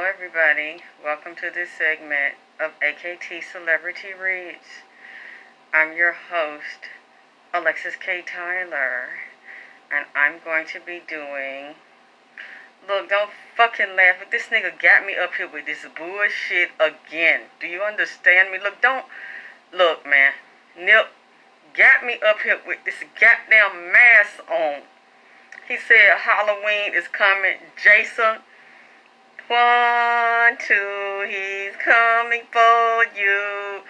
everybody. Welcome to this segment of AKT Celebrity Reads. I'm your host, Alexis K. Tyler, and I'm going to be doing... Look, don't fucking laugh. This nigga got me up here with this bullshit again. Do you understand me? Look, man. Nip got me up here with this goddamn mask on. He said Halloween is coming. Jason... 1, 2, he's coming for you.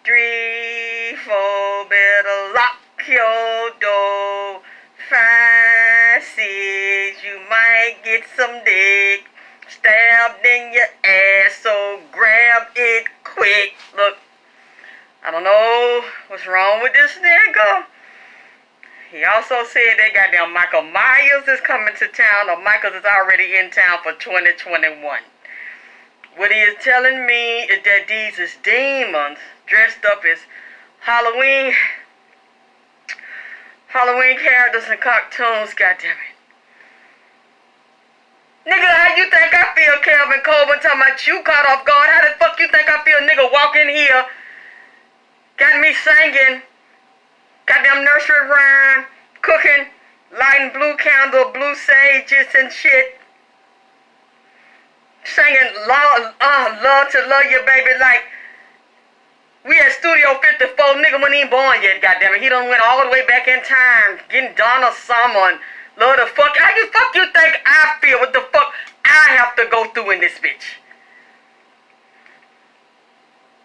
3, 4, better lock your door. 5, 6, you might get some dick stabbed in your ass, so grab it quick. Look, I don't know what's wrong with this nigga. He also said that goddamn Michael Myers is coming to town, or Michael is already in town for 2021. What he is telling me is that these is demons dressed up as Halloween characters and cartoons, goddammit. Nigga, how you think I feel, Calvin Coleman, talking about you caught off guard? How the fuck you think I feel, nigga, walk in here, got me singing goddamn nursery rhyme, cooking, lighting blue candle, blue sages and shit. Singing love to love you, baby, like we at Studio 54, nigga wasn't even born yet, goddammit. He done went all the way back in time, getting Donna Summer and love the fuck. How you fuck you think I feel? What the fuck I have to go through in this bitch?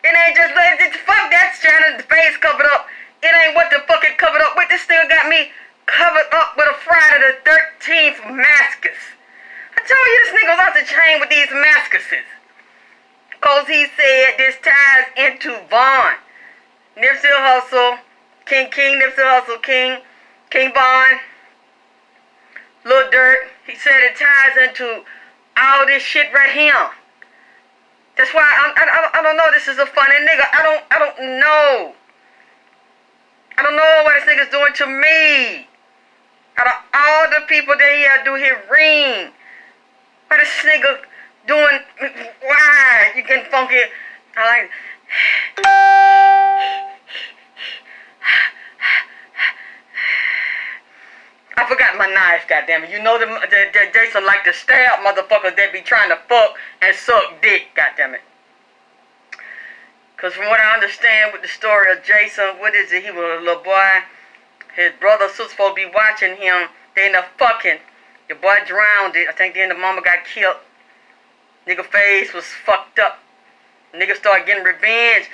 It ain't just like this, fuck that Shannon's face covered up. It ain't what the fuck it covered up with. This thing got me covered up with a Friday the 13th mascus. I told you this nigga was off the chain with these mascuses. Cause he said this ties into Vaughn. Nipsey Hussle, King, Nipsey Hussle, King Vaughn, Lil Durk. He said it ties into all this shit right here. That's why I don't know. This is a funny nigga. I don't know. I don't know what this nigga's doing to me. Out of all the people that he had to do his ring, what this nigga doing? Why? You getting funky? I like. I forgot my knife, goddammit. You know the Jason like to stab motherfuckers that be trying to fuck and suck dick, goddammit. Because from what I understand with the story of Jason, what is it? He was a little boy. His brother, sister supposed to be watching him. They ended up fucking. The boy drowned it. I think then the mama got killed. Nigga face was fucked up. Nigga started getting revenge.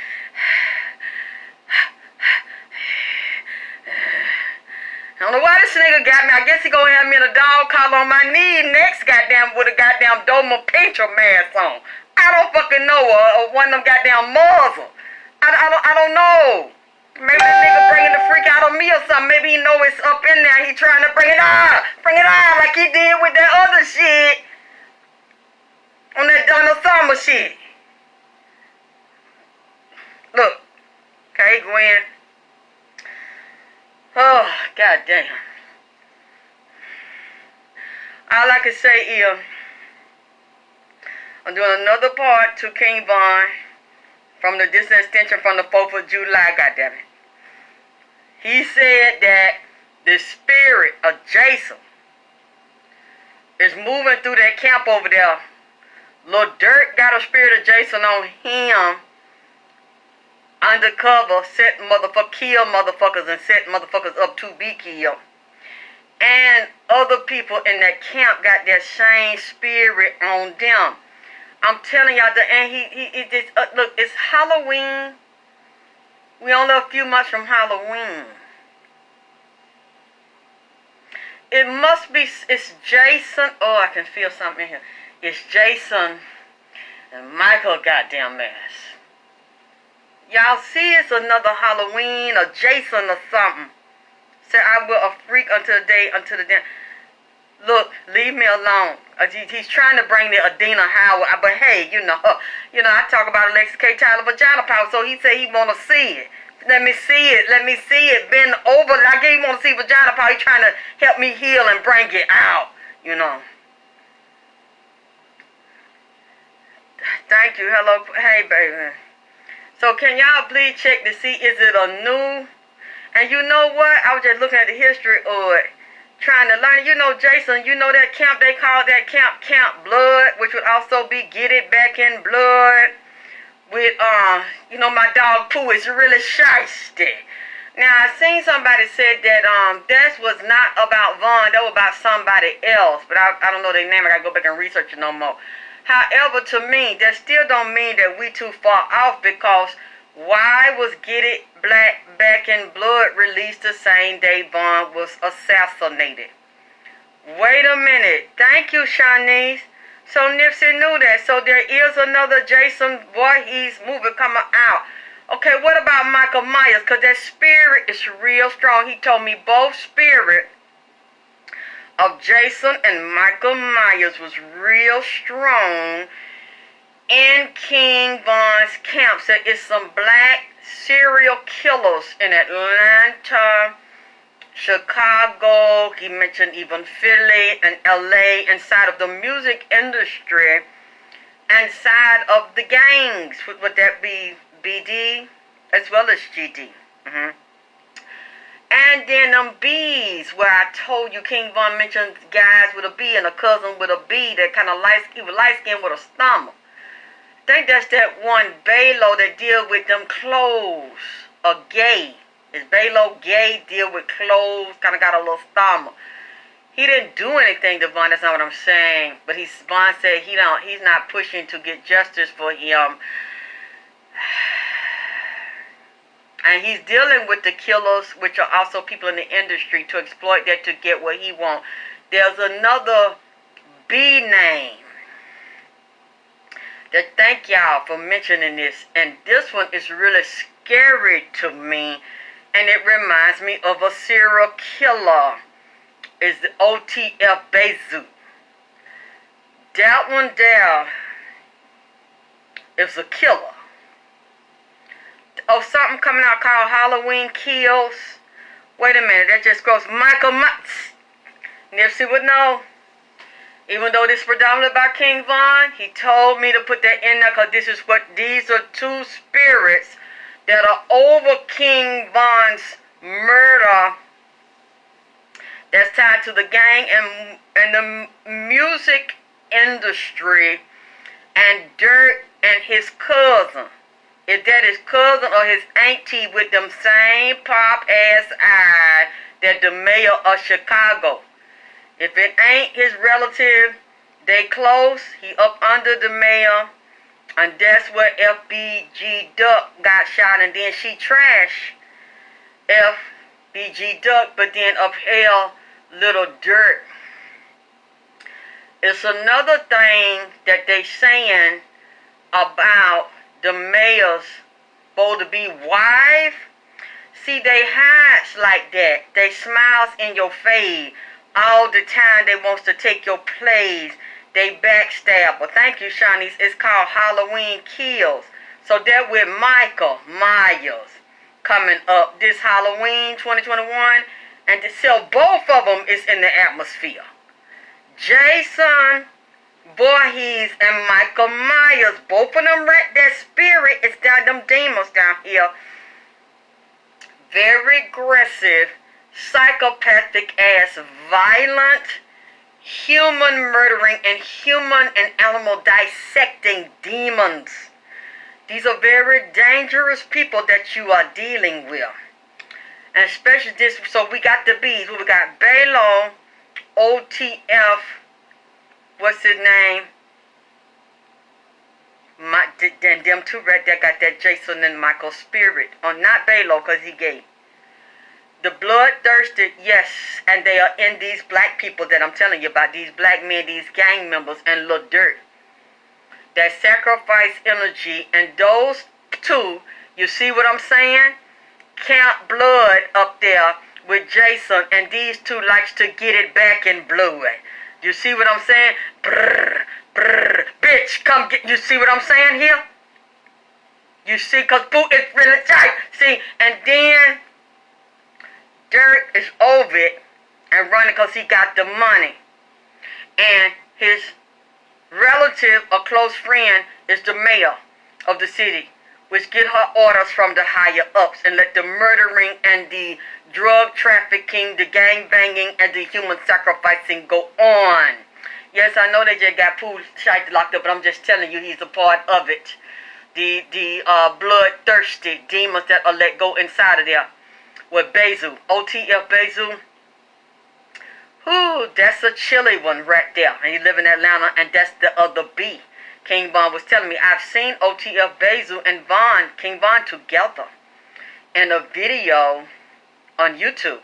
I don't know why this nigga got me. I guess he gonna have me in a dog collar on my knee next, goddamn, with a goddamn Doma Pincher mask on. I don't fucking know, or one of them goddamn muzzle. I don't know. Maybe that nigga bringing the freak out of me or something. Maybe he know it's up in there. He trying to bring it out like he did with that other shit. On that Donna Summer shit. Look. Okay, Gwen. Oh, goddamn. All I can say is, I'm doing another part to King Von from the Disney extension from the 4th of July, goddammit. He said that the spirit of Jason is moving through that camp over there. Lil Durk got a spirit of Jason on him undercover, kill motherfuckers and set motherfuckers up to be killed. And other people in that camp got that same spirit on them. I'm telling y'all, look, it's Halloween. We only a few months from Halloween. It must be, it's Jason. Oh, I can feel something in here. It's Jason and Michael goddamn ass. Y'all see it's another Halloween or Jason or something. Say I will a freak until the day. Look, leave me alone. He's trying to bring the Adina Howard, but hey, you know, I talk about Alexis K. Tyler vagina power, so he said he want to see it. Let me see it. Bend over like he want to see vagina power. He trying to help me heal and bring it out, you know. Thank you. Hello. Hey, baby. So can y'all please check to see is it a new? And you know what? I was just looking at the history of it, trying to learn. You know, Jason, you know that camp, they called that Camp Blood, which would also be Get It Back in Blood. With, you know, my dog Pooh is really shiesty. Now, I seen somebody said that, that was not about Vaughn, that was about somebody else. But I don't know their name, I gotta go back and research it no more. However, to me, that still don't mean that we too far off, because why was Get It Back in Blood released the same day Vaughn was assassinated? Wait a minute. Thank you, Shanice. So Nipsey knew that. So there is another Jason Voorhees movie coming out. Okay, what about Michael Myers? Because that spirit is real strong. He told me both spirit of Jason and Michael Myers was real strong in King Von's camp. So it's some black serial killers in Atlanta, Chicago, he mentioned even Philly and LA, inside of the music industry, and side of the gangs. Would that be BD as well as GD? And then them B's, where I told you King Von mentioned guys with a B and a cousin with a B that kind of light skin with a stomach. I think that's that one Balo that deal with them clothes, or gay. Is Balo gay, deal with clothes, kind of got a little stomach. He didn't do anything to Von, that's not what I'm saying. But Von said he's not pushing to get justice for him. And he's dealing with the killers, which are also people in the industry, to exploit that to get what he wants. There's another B name. Thank y'all for mentioning this. And this one is really scary to me. And it reminds me of a serial killer. Is the OTF Bezu. That one there is a killer. Oh, something coming out called Halloween Kills. Wait a minute, that just goes Michael Myers. Nipsey would know. Even though this is predominantly by King Von, he told me to put that in there because these are two spirits that are over King Von's murder that's tied to the gang and the music industry, and Dirt and his cousin. If that is cousin or his auntie with them same pop-ass eye that the mayor of Chicago. If it ain't his relative, they close. He up under the mayor. And that's where FBG Duck got shot, and then she trashed FBG Duck, but then upheld Little Dirt. It's another thing that they saying about the mayor's supposed-to-be wife. See, they hides like that. They smiles in your face all the time. They wants to take your place. They backstab. Well, thank you, Shanice. It's called Halloween Kills. So that with Michael Myers coming up this Halloween 2021. And so both of them is in the atmosphere. Jason Voorhees and Michael Myers. Both of them, that spirit is down, them demons down here. Very aggressive, psychopathic ass, violent, human murdering, and human and animal dissecting demons. These are very dangerous people that you are dealing with. And especially this, so we got the B's. We got Balo, OTF, what's his name? Them two right there got that Jason and Michael spirit. Oh, not Balo, because he gay. The bloodthirsty, yes, and they are in these black people that I'm telling you about, these black men, these gang members, and Lil Dirt. That sacrifice energy, and those two, you see what I'm saying? Camp Blood up there with Jason, and these two likes to get it back in blood. You see what I'm saying? Brrr, brrr, bitch, come get, you see what I'm saying here? You see, because Pooh is really tight. See, and then Dirt is over it and running because he got the money. And his relative or close friend is the mayor of the city, which get her orders from the higher ups and let the murdering and the drug trafficking, the gang banging, and the human sacrificing go on. Yes, I know they just got Pooh Shiesty locked up, but I'm just telling you he's a part of it. The bloodthirsty demons that are let go inside of there. With Bezu, OTF Bezu. Ooh, that's a chilly one right there. And he live in Atlanta, and that's the other B. King Von was telling me, I've seen OTF Bezu and King Von together in a video on YouTube.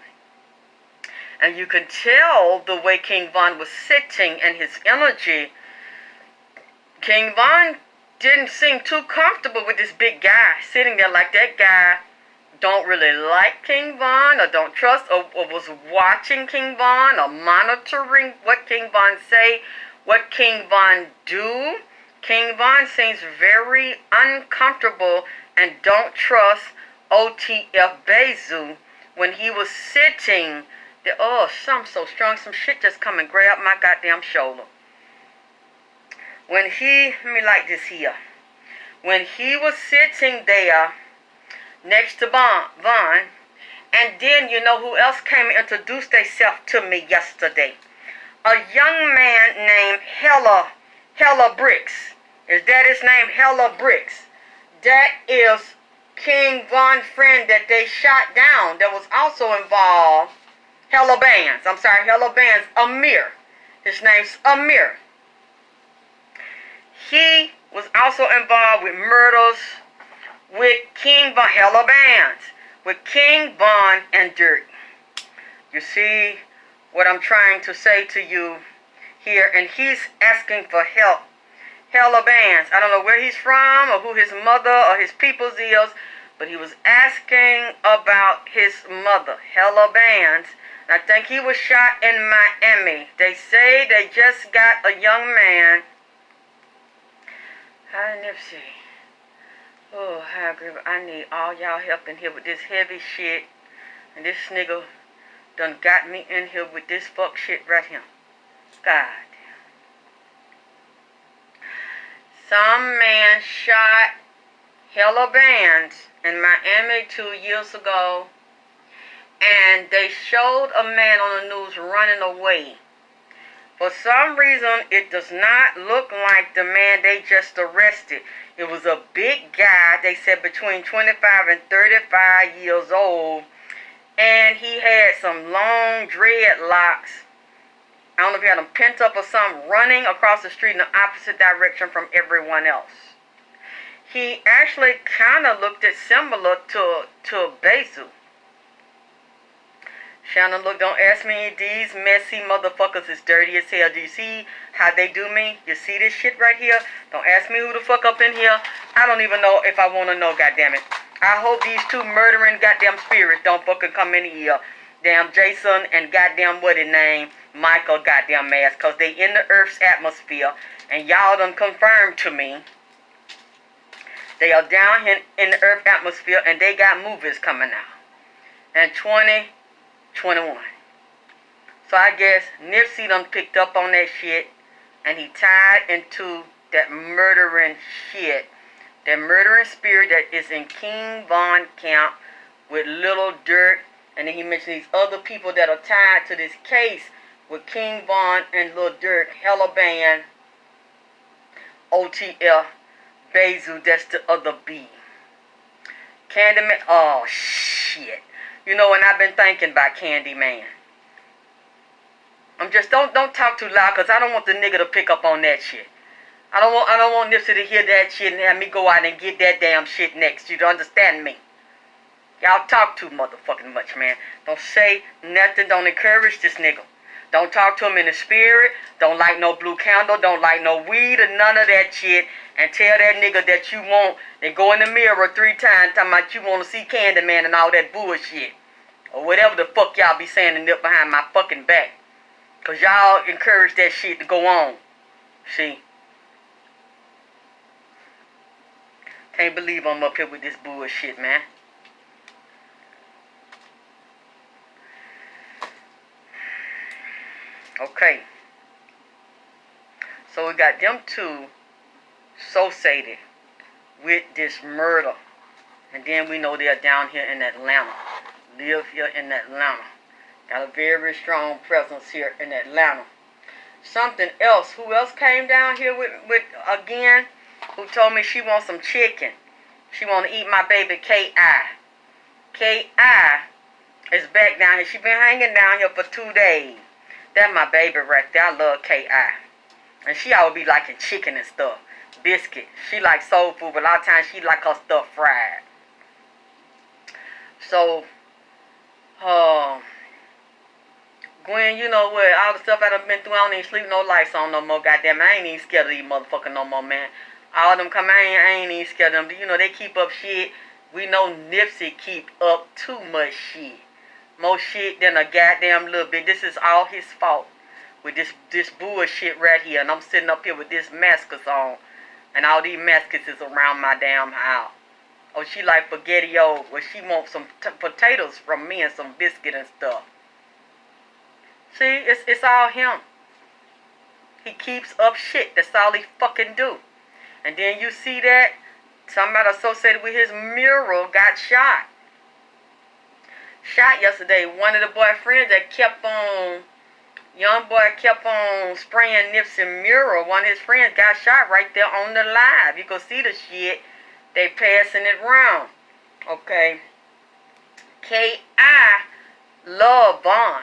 And you can tell the way King Von was sitting and his energy. King Von didn't seem too comfortable with this big guy sitting there, like that guy don't really like King Von or don't trust or was watching King Von or monitoring what King Von say, what King Von do. King Von seems very uncomfortable and don't trust OTF Bezu when he was sitting there. Oh, something so strong, some shit just come and grab my goddamn shoulder. When he, let me like this here. When he was sitting there next to Von, and then you know who else came and introduced themselves to me yesterday? A young man named Hella Bricks. Is that his name? Hella Bricks. That is King Von's friend that they shot down that was also involved. Hella Bands. I'm sorry, Hella Bands. Amir. His name's Amir. He was also involved with murders with King Von, Hella Bands, with King Von and Dirt. You see what I'm trying to say to you here, and he's asking for help. Hella Bands. I don't know where he's from or who his mother or his people's is, but he was asking about his mother, Hella Bands. I think he was shot in Miami. They say they just got a young man. Hi, Nipsey. Oh, hi, Gribber. I need all y'all help in here with this heavy shit. And this nigga done got me in here with this fuck shit right here. God. Some man shot Hella Bands in Miami 2 years ago. And they showed a man on the news running away. For some reason, it does not look like the man they just arrested. It was a big guy, they said between 25 and 35 years old. And he had some long dreadlocks. I don't know if he had them pent up or something, running across the street in the opposite direction from everyone else. He actually kind of looked similar to Bezu. Shannon, look, don't ask me. These messy motherfuckers is dirty as hell. Do you see how they do me? You see this shit right here? Don't ask me who the fuck up in here. I don't even know if I want to know, goddammit. I hope these two murdering goddamn spirits don't fucking come in here. Damn Jason and goddamn what his name, Michael goddamn ass. Because they in the Earth's atmosphere. And y'all done confirmed to me. They are down here in the Earth atmosphere and they got movies coming out. And 2021. So I guess Nipsey done picked up on that shit and he tied into that murdering shit. That murdering spirit that is in King Von camp with Little Dirt. And then he mentioned these other people that are tied to this case with King Von and Little Dirt, Hella Band, OTF, Bezu, that's the other B. Candyman, oh shit. You know, and I've been thinking about Candyman. I'm just, don't talk too loud, because I don't want the nigga to pick up on that shit. I don't want Nipsey to hear that shit and have me go out and get that damn shit next. You don't understand me? Y'all talk too motherfucking much, man. Don't say nothing. Don't encourage this nigga. Don't talk to him in the spirit. Don't light no blue candle. Don't light no weed or none of that shit. And tell that nigga that you want. Then go in the mirror 3 times talking about you want to see Candyman and all that bullshit. Or whatever the fuck y'all be saying and nip behind my fucking back. Because y'all encourage that shit to go on. See? Can't believe I'm up here with this bullshit, man. Okay. So got them two associated with this murder. And then we know they're down here in Atlanta. Live here in Atlanta. Got a very strong presence here in Atlanta. Something else. Who else came down here with again? Who told me she wants some chicken. She want to eat my baby K.I. K.I. is back down here. She been hanging down here for 2 days. That's my baby right there. I love K.I. And she always be liking chicken and stuff. Biscuit. She like soul food, but a lot of times she like her stuff fried. So, Gwen, you know what? All the stuff I done been through, I don't even sleep no lights on no more. Goddamn, I ain't even scared of these motherfuckers no more, man. All of them come, I ain't even scared of them. You know, they keep up shit. We know Nipsey keep up too much shit. More shit than a goddamn little bit. This is all his fault. With this bullshit right here. And I'm sitting up here with this maskers on. And all these maskers is around my damn house. Oh, she like spaghetti-o. Well, she wants some potatoes from me and some biscuit and stuff. See, it's all him. He keeps up shit. That's all he fucking do. And then you see that somebody associated with his mural got shot. Shot yesterday. One of the boyfriends that young boy kept on spraying Nipsey mural. One of his friends got shot right there on the live. You can see the shit. They passing it around. Okay. K.I. love Vaughn.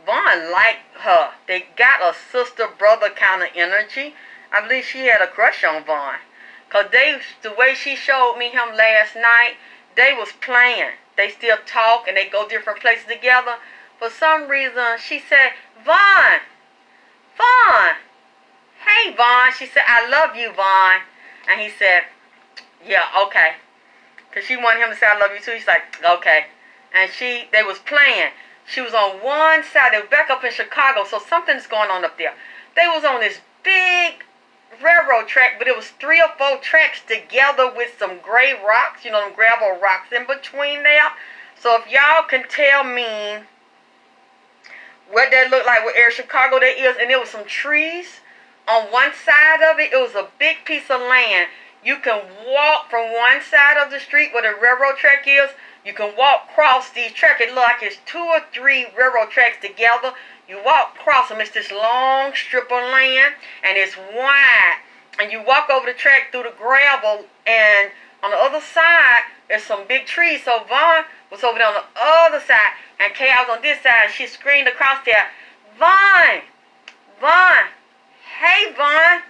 Vaughn like her. They got a sister-brother kind of energy. I believe she had a crush on Vaughn. Because the way she showed me him last night, they was playing. They still talk and they go different places together. For some reason, she said, Vaughn. Vaughn. Hey, Vaughn. She said, I love you, Vaughn. And he said, yeah, okay. Because she wanted him to say, I love you too. He's like, okay. And they was playing. She was on one side. They were back up in Chicago, so something's going on up there. They was on this big railroad track, but it was 3 or 4 tracks together with some gray rocks, you know, them gravel rocks in between there. So if y'all can tell me what that looked like, what area of Chicago that is, and there was some trees on one side of it. It was a big piece of land. You can walk from one side of the street where the railroad track is. You can walk across these tracks. It look like it's 2 or 3 railroad tracks together. You walk across them. It's this long strip of land, and it's wide. And you walk over the track through the gravel, and on the other side, there's some big trees. So Vaughn was over there on the other side, and Kay was on this side. She screamed across there, Vaughn! Vaughn! Hey, Vaughn!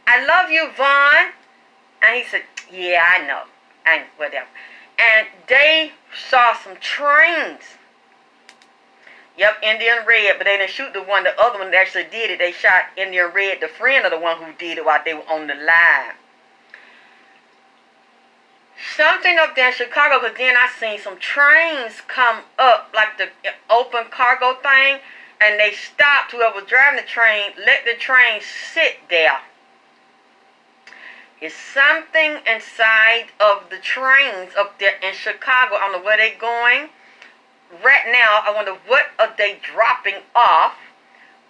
I love you, Vaughn! And he said, yeah, I know. And whatever. And they saw some trains. Yep, Indian Red, but they didn't shoot the one. The other one that actually did it, they shot Indian Red, the friend of the one who did it while they were on the live. Something up there in Chicago, because then I seen some trains come up, like the open cargo thing, and they stopped. Whoever was driving the train, let the train sit there. It's something inside of the trains up there in Chicago. I don't know where they're going. Right now, I wonder what are they dropping off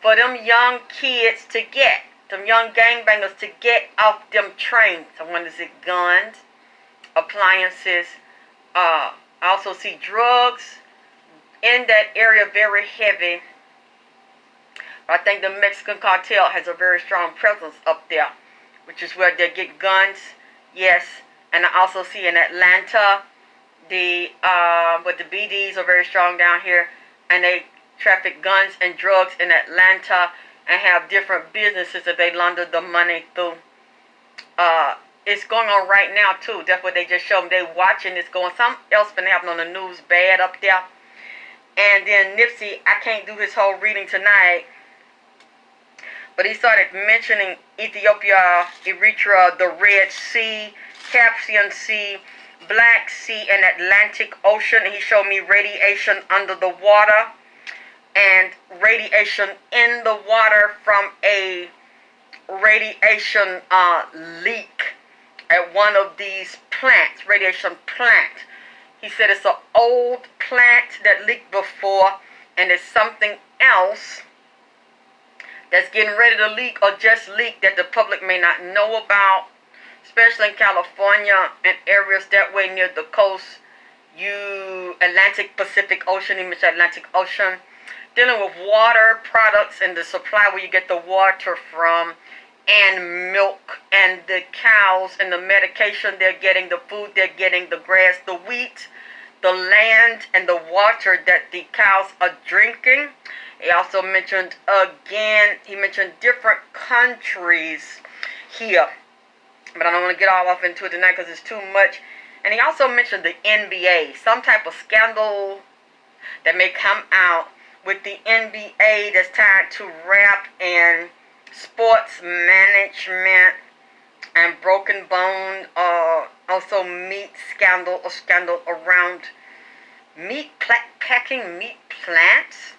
for them young kids to get, them young gangbangers to get off them trains. I wonder, is it guns, appliances? I also see drugs in that area, very heavy. I think the Mexican cartel has a very strong presence up there, which is where they get guns. Yes, and I also see in Atlanta, but the BDs are very strong down here, and they traffic guns and drugs in Atlanta and have different businesses that they launder the money through. It's going on right now too. That's what they just showed me. They watching this going. Something else been happening on the news bad up there. And then Nipsey, I can't do his whole reading tonight, but he started mentioning Ethiopia, Eritrea, the Red Sea, Caspian Sea, Black Sea, and Atlantic Ocean. He showed me radiation under the water and radiation in the water from a radiation leak at one of these plants, radiation plant. He said it's an old plant that leaked before, and it's something else that's getting ready to leak or just leaked that the public may not know about, especially in California and areas that way near the coast. Atlantic Pacific Ocean, you mentioned Atlantic Ocean, dealing with water products and the supply where you get the water from, and milk and the cows and the medication they're getting, the food they're getting, the grass, the wheat, the land, and the water that the cows are drinking. He also mentioned he mentioned different countries here, but I don't want to get all off into it tonight because it's too much. And he also mentioned the NBA, some type of scandal that may come out with the NBA that's tied to rap and sports management and Broken Bone, also meat scandal, or scandal around packing meat plants.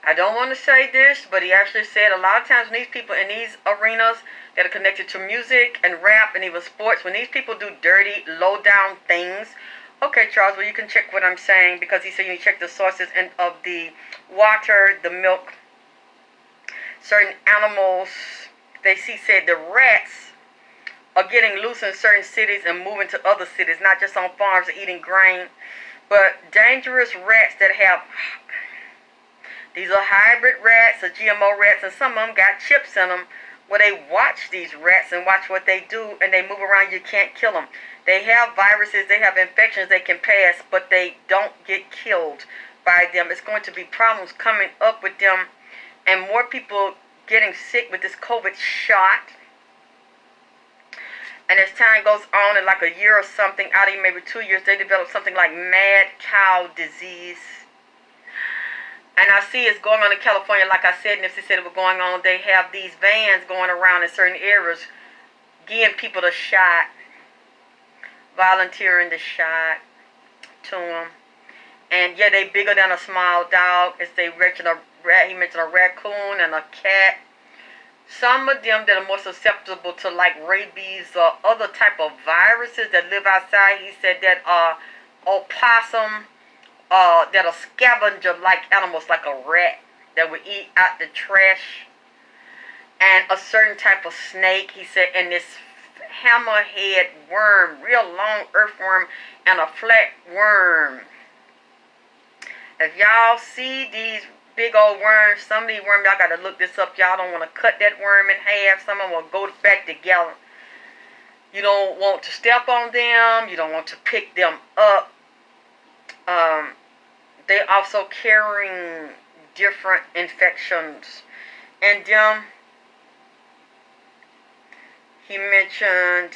I don't want to say this, but he actually said a lot of times when these people in these arenas that are connected to music and rap and even sports, when these people do dirty, low-down things. Okay, Charles, well, you can check what I'm saying, because he said you check the sources of the water, the milk, certain animals. He said the rats are getting loose in certain cities and moving to other cities, not just on farms eating grain, but dangerous rats that have, these are hybrid rats or GMO rats, and some of them got chips in them where they watch these rats and watch what they do, and they move around. You can't kill them. They have viruses, they have infections they can pass, but they don't get killed by them. It's going to be problems coming up with them, and more people getting sick with this COVID shot. And as time goes on, in like a year or something, out of maybe 2 years, they develop something like mad cow disease. And I see it's going on in California, like I said, and if they said it was going on, they have these vans going around in certain areas, giving people the shot, volunteering the shot to them. And yeah, they bigger than a small dog. As they mentioned a rat, he mentioned a raccoon and a cat. Some of them that are more susceptible to like rabies or other type of viruses that live outside. He said that opossum, that are scavenger-like animals, like a rat that would eat out the trash, and a certain type of snake. He said, and this hammerhead worm, real long earthworm, and a flat worm. If y'all see these big old worms, some of these worms, y'all got to look this up. Y'all don't want to cut that worm in half. Some of them will go back together. You don't want to step on them. You don't want to pick them up. They also carrying different infections. And he mentioned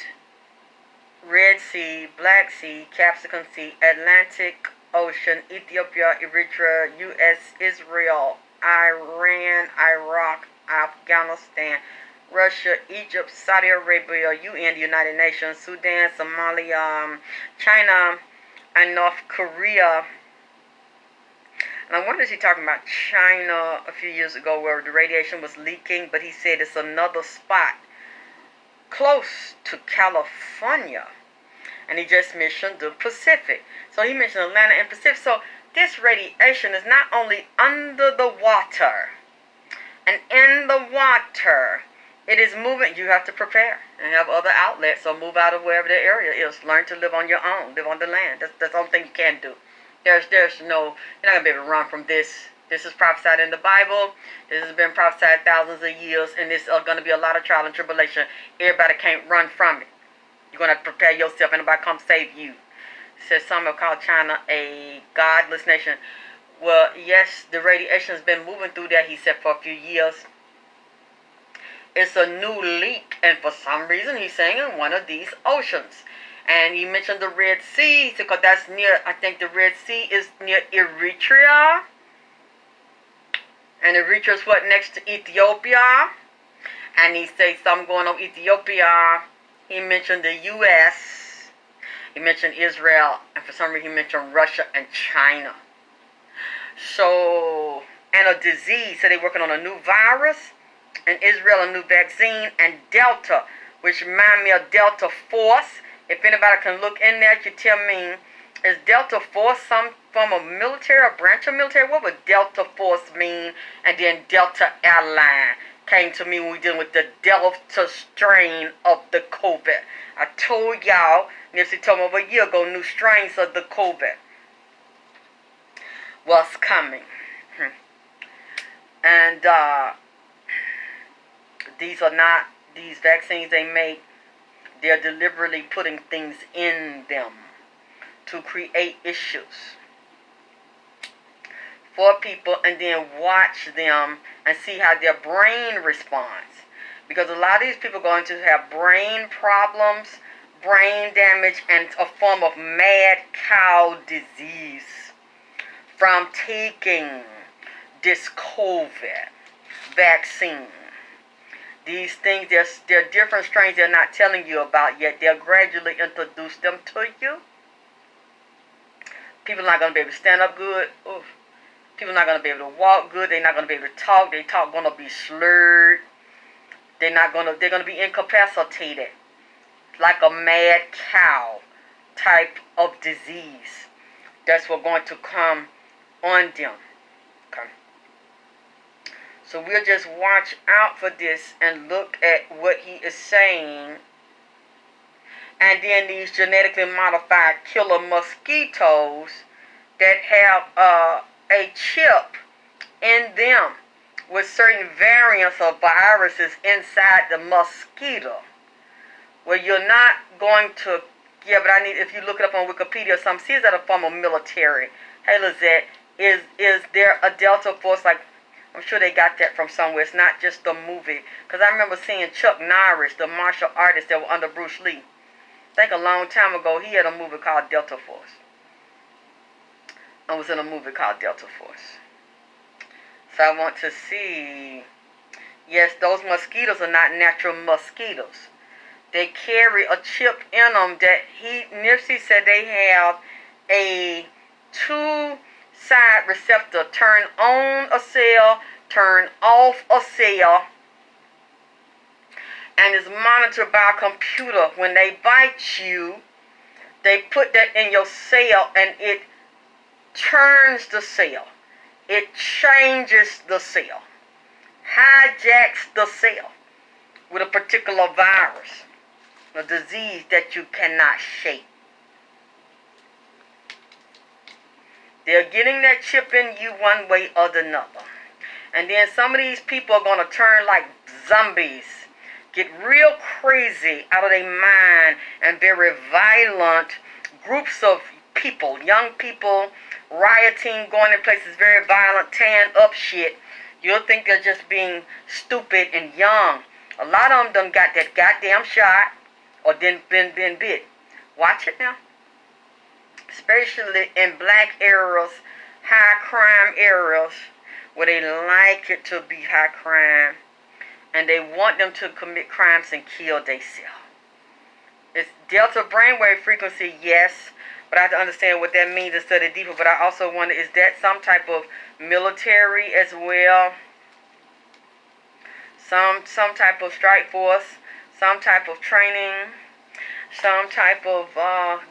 Red Sea, Black Sea, Capsican Sea, Atlantic Ocean, Ethiopia, Eritrea, U.S., Israel, Iran, Iraq, Afghanistan, Russia, Egypt, Saudi Arabia, UN, the United Nations, Sudan, Somalia, China, and North Korea. And I wonder, is he talking about China a few years ago where the radiation was leaking, but he said it's another spot close to California. And he just mentioned the Pacific. So he mentioned Atlanta and Pacific. So this radiation is not only under the water and in the water, it is moving. You have to prepare and have other outlets, or move out of wherever the area is. Learn to live on your own, live on the land. That's the only thing you can do. There's no, you're not going to be able to run from this. This is prophesied in the Bible. This has been prophesied thousands of years, and there's going to be a lot of trial and tribulation. Everybody can't run from it. You're going to have to prepare yourself, and nobody come save you. It says some have called China a godless nation. Well, yes, the radiation has been moving through there, he said, for a few years. It's a new leak, and for some reason, he's saying in one of these oceans. And he mentioned the Red Sea, because that's near, I think the Red Sea is near Eritrea. And Eritrea is what, next to Ethiopia. And he says something going on Ethiopia. He mentioned the U.S. He mentioned Israel. And for some reason he mentioned Russia and China. So, and a disease. So they're working on a new virus. And Israel, a new vaccine. And Delta, which remind me of Delta Force. If anybody can look in there, you tell me, is Delta Force some form of military or branch of military? What would Delta Force mean? And then Delta Airline. came to me when we dealing with the Delta strain of the COVID. I told y'all, Nipsey told me over a year ago, new strains of the COVID. What's coming? And these are not, these vaccines they make, they're deliberately putting things in them to create issues for people, and then watch them and see how their brain responds. Because a lot of these people are going to have brain problems, brain damage, and a form of mad cow disease from taking this COVID vaccine. These things, they're different strains they're not telling you about yet. They'll gradually introduce them to you. People are not going to be able to stand up good. Oof. People are not going to be able to walk good. They're not going to be able to talk. Their talk going to be slurred. They're going to be incapacitated. Like a mad cow type of disease. That's what's going to come on them. Okay. So we'll just watch out for this and look at what he is saying. And then these genetically modified killer mosquitoes that have a chip in them with certain variants of viruses inside the mosquito. Well, you're not going to, yeah, but if you look it up on Wikipedia or something, see, is that a form of military? Hey, Lizette, is there a Delta Force? Like, I'm sure they got that from somewhere. It's not just a movie. Because I remember seeing Chuck Norris, the martial artist that was under Bruce Lee. I think a long time ago, he had a movie called Delta Force. I was in a movie called Delta Force. So I want to see. Yes, those mosquitoes are not natural mosquitoes. They carry a chip in them that Nipsey said they have a two-side receptor. Turn on a cell, turn off a cell. And is monitored by a computer. When they bite you, they put that in your cell and it turns the cell. It changes the cell. Hijacks the cell with a particular virus. A disease that you cannot shake. They're getting that chip in you one way or another. And then some of these people are going to turn like zombies. Get real crazy out of their mind and very violent groups of people, young people, rioting, going in places very violent, tearing up shit. You'll think they're just being stupid and young. A lot of them done got that goddamn shot or then been bit. Watch it now. Especially in black areas, high crime areas, where they like it to be high crime. And they want them to commit crimes and kill themselves. It's delta brainwave frequency, yes. But I have to understand what that means and study deeper. But I also wonder, is that some type of military as well? Some type of strike force, some type of training, some type of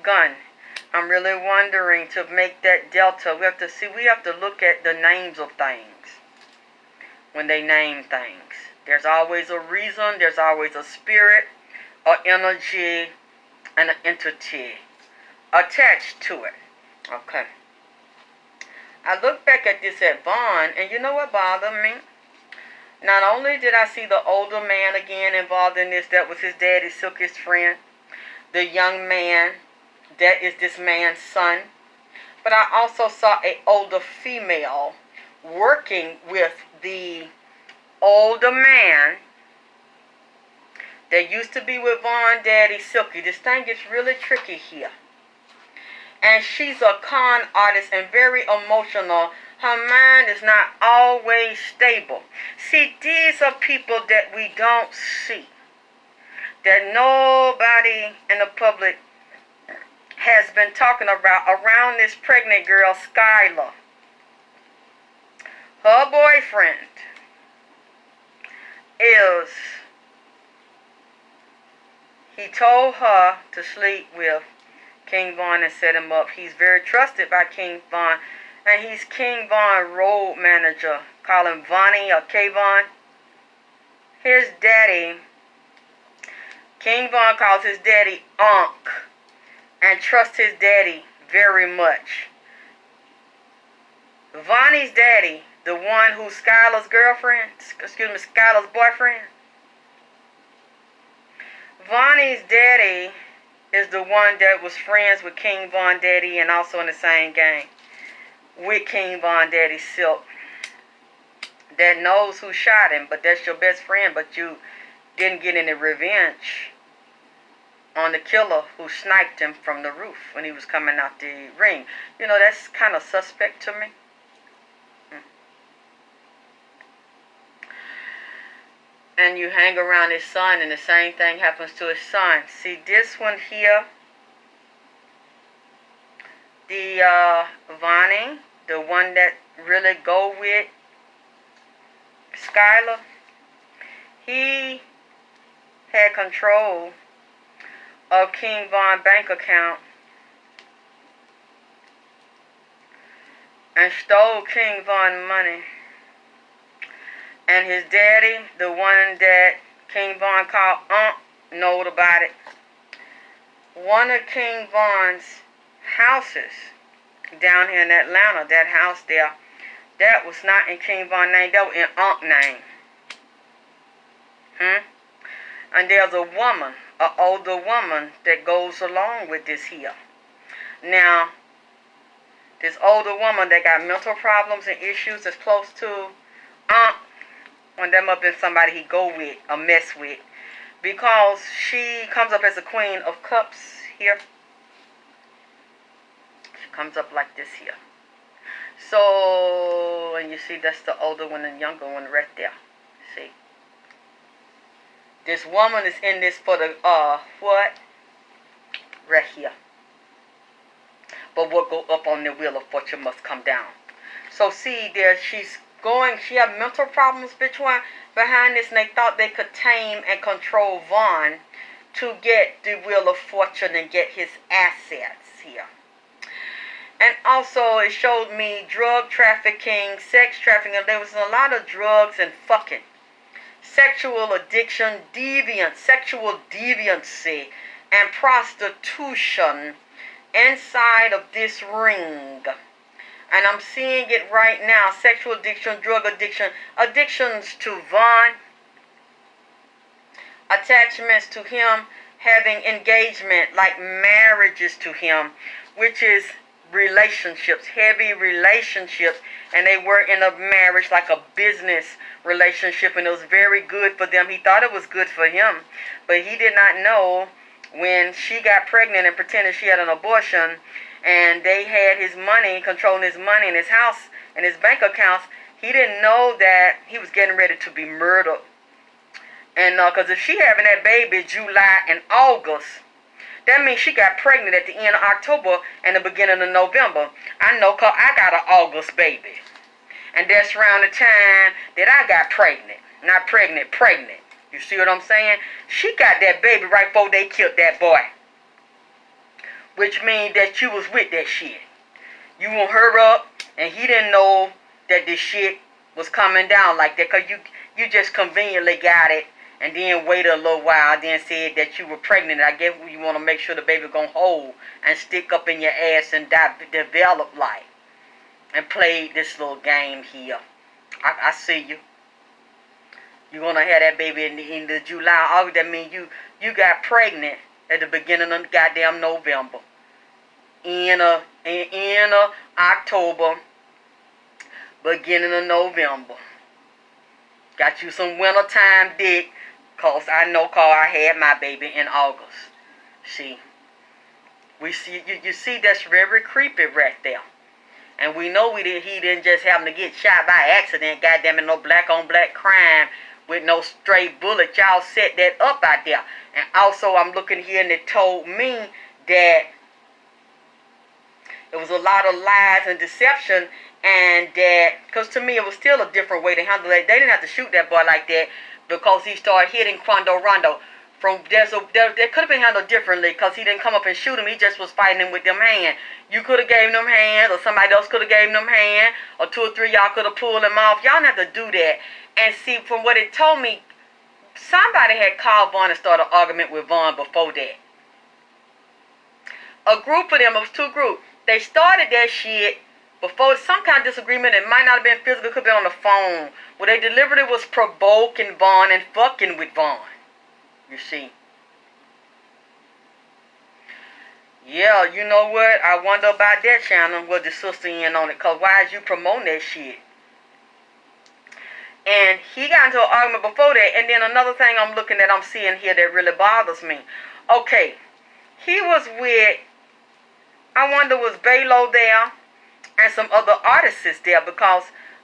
gun. I'm really wondering to make that delta. We have to look at the names of things when they name things. There's always a reason, there's always a spirit, or energy, and an entity attached to it. Okay. I look back at this at Vaughn, and you know what bothered me? Not only did I see the older man again involved in this, that was his daddy, Silky's friend, the young man, that is this man's son, but I also saw an older female working with the older man that used to be with Vaughn Daddy Silky. This thing gets really tricky here. And she's a con artist and very emotional. Her mind is not always stable. See, these are people that we don't see. That nobody in the public has been talking about around this pregnant girl, Skylar. Her boyfriend he told her to sleep with King Von and set him up. He's very trusted by King Von, and he's King Von road manager. Call him Vonnie or K-Von. his daddy, King Von calls his daddy Unc and trusts his daddy very much. Vonnie's daddy, the one who's Skylar's boyfriend. Vonnie's daddy is the one that was friends with King Von Daddy and also in the same gang with King Von Daddy Silk. That knows who shot him, but that's your best friend, but you didn't get any revenge on the killer who sniped him from the roof when he was coming out the ring. You know, that's kind of suspect to me. And you hang around his son and the same thing happens to his son. See this one here, the Vonnie, the one that really go with Skylar, he had control of King Von bank account and stole King Von money. And his daddy, the one that King Von called Unc, knowed about it. One of King Von's houses down here in Atlanta, that house there, that was not in King Von's name, that was in Unc's name. And there's a woman, an older woman, that goes along with this here. Now, this older woman that got mental problems and issues that's close to Unc, when that must have been somebody he go with or mess with, because she comes up as a queen of cups here. She comes up like this here. So, and you see that's the older one and younger one right there. See, this woman is in this for the what? Right here. But what go up on the wheel of fortune must come down. So see there, she had mental problems behind this, and they thought they could tame and control Von to get the wheel of fortune and get his assets here. And also it showed me drug trafficking, sex trafficking. There was a lot of drugs and fucking. Sexual addiction, sexual deviancy, and prostitution inside of this ring. And I'm seeing it right now. Sexual addiction, drug addiction, addictions to Von, attachments to him, having engagement like marriages to him, which is relationships, heavy relationships. And they were in a marriage like a business relationship, and it was very good for them. He thought it was good for him, but he did not know when she got pregnant and pretended she had an abortion, and they had his money, controlling his money in his house and his bank accounts. He didn't know that he was getting ready to be murdered. And because if she having that baby July and August, that means she got pregnant at the end of October and the beginning of November. I know because I got an August baby. And that's around the time that I got pregnant. Not pregnant, pregnant. You see what I'm saying? She got that baby right before they killed that boy. Which means that you was with that shit. You want her up, and he didn't know that this shit was coming down like that, because you just conveniently got it and then waited a little while, then said that you were pregnant. I guess you want to make sure the baby gonna hold and stick up in your ass and develop life. And played this little game here. I see you. You're gonna have that baby in the July, August. That means you got pregnant at the beginning of goddamn November. In October, beginning of November. Got you some wintertime dick, cause I had my baby in August. See, we see you see that's very creepy right there. And we know he didn't just happen to get shot by accident, goddamn it, no black on black crime with no stray bullet. Y'all set that up out there. And also I'm looking here and it told me that it was a lot of lies and deception, and that, because to me it was still a different way to handle it. They didn't have to shoot that boy like that because he started hitting Quando Rondo. That could have been handled differently, because he didn't come up and shoot him. He just was fighting him with them hands. You could have gave them hands, or somebody else could have gave them hands, or 2 or 3 y'all could have pulled him off. Y'all don't have to do that. And see, from what it told me, somebody had called Vaughn and started an argument with Vaughn before that. A group of them, it was two groups. They started that shit before some kind of disagreement. It might not have been physical, it could have been on the phone. Where they deliberately was provoking Vaughn and fucking with Vaughn. You see. Yeah, you know what? I wonder about that channel. Was the sister in on it? Because why is you promoting that shit? And he got into an argument before that. And then another thing I'm looking at, I'm seeing here that really bothers me. Okay. He was with, I wonder was Balo there and some other artists there, because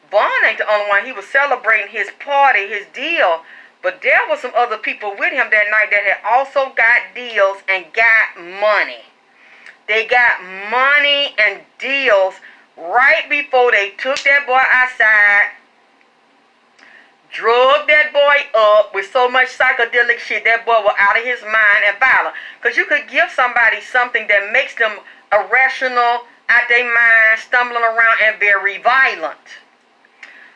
Vaughn ain't the only one. He was celebrating his party, his deal. But there was some other people with him that night that had also got deals and got money. They got money and deals right before they took that boy outside, drugged that boy up with so much psychedelic shit, that boy was out of his mind and violent. Because you could give somebody something that makes them irrational, out their mind, stumbling around, and very violent.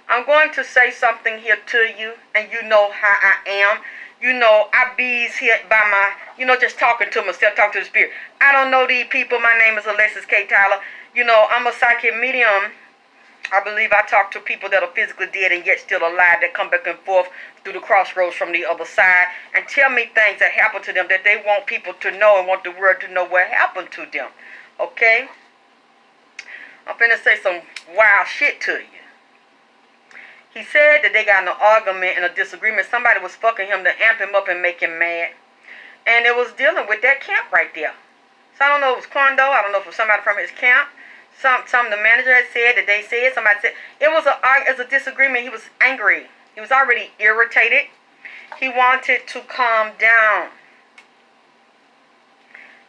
I'm going to say something here to you, and you know how I am. You know, I bees here by my, just talking to myself, talking to the spirit. I don't know these people. My name is Alexis K. Tyler. You know, I'm a psychic medium. I believe I talk to people that are physically dead and yet still alive, that come back and forth through the crossroads from the other side and tell me things that happen to them that they want people to know and want the world to know what happened to them. Okay? I'm finna say some wild shit to you. He said that they got in an argument and a disagreement. Somebody was fucking him to amp him up and make him mad. And it was dealing with that camp right there. So I don't know if it was Quando. I don't know if it was somebody from his camp. Some the manager had said that they said. Somebody said. It was a disagreement. He was angry. He was already irritated. He wanted to calm down.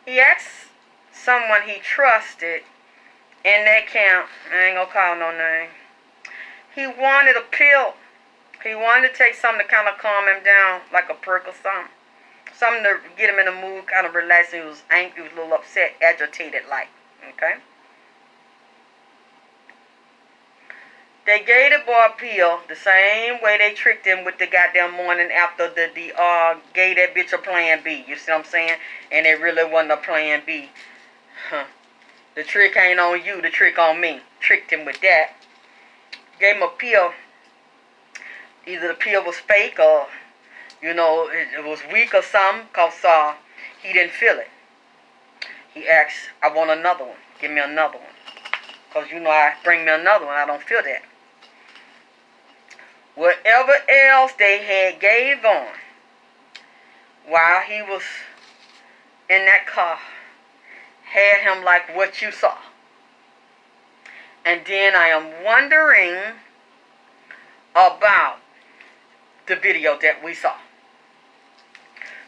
He asked someone he trusted in that camp. I ain't gonna call no name. He wanted a pill. He wanted to take something to kind of calm him down, like a perk or something. Something to get him in the mood, kind of relaxing. He was angry, he was a little upset, agitated like. Okay? They gave the boy a pill the same way they tricked him with the goddamn morning after gave that bitch a plan B. You see what I'm saying? And it really wasn't a plan B. Huh. The trick ain't on you, the trick on me. Tricked him with that. Gave him a pill. Either the pill was fake or, it was weak or something, because he didn't feel it. He asked, I want another one. Give me another one. Because, I bring me another one. I don't feel that. Whatever else they had gave on while he was in that car had him like what you saw. And then I am wondering about the video that we saw.